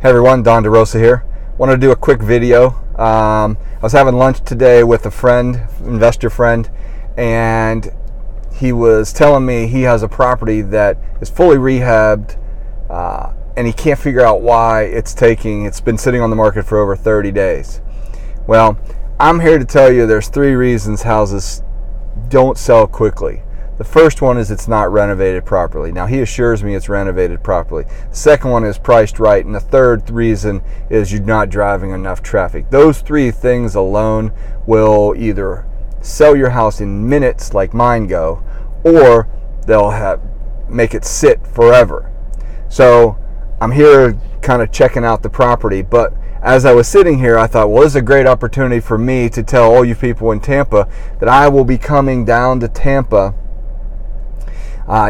Hey everyone, Don DeRosa here. Wanted to do a quick video. I was having lunch today with a friend, investor friend, and he was telling me he has a property that is fully rehabbed, and he can't figure out why it's been sitting on the market for over 30 days. Well, I'm here to tell you there's 3 reasons houses don't sell quickly. The first one is it's not renovated properly. Now, he assures me it's renovated properly. The second one is priced right. And the third reason is you're not driving enough traffic. Those 3 things alone will either sell your house in minutes like mine go, or they'll make it sit forever. So I'm here kind of checking out the property, but as I was sitting here, I thought, well, this is a great opportunity for me to tell all you people in Tampa that I will be coming down to Tampa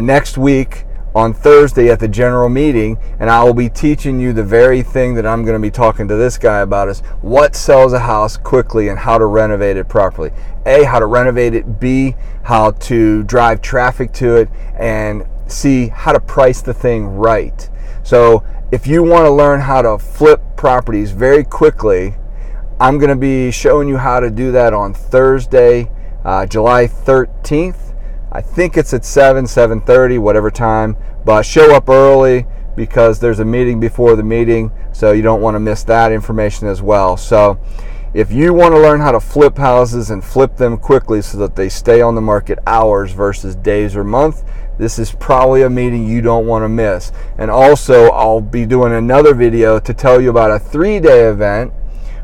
next week on Thursday at the general meeting, and I will be teaching you the very thing that I'm going to be talking to this guy about, is what sells a house quickly and how to renovate it properly. A, how to renovate it. B, how to drive traffic to it, and C, how to price the thing right. So if you want to learn how to flip properties very quickly, I'm going to be showing you how to do that on Thursday, July 13th. I think it's at 7:30, whatever time, but show up early because there's a meeting before the meeting, so you don't want to miss that information as well. So if you want to learn how to flip houses and flip them quickly so that they stay on the market hours versus days or months, this is probably a meeting you don't want to miss. And also, I'll be doing another video to tell you about a 3-day event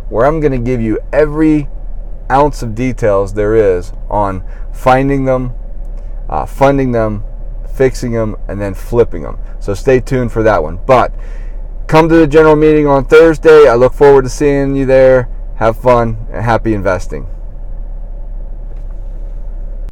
where I'm going to give you every ounce of details there is on finding them, funding them, fixing them, and then flipping them. So stay tuned for that one. But come to the general meeting on Thursday. I look forward to seeing you there. Have fun and happy investing.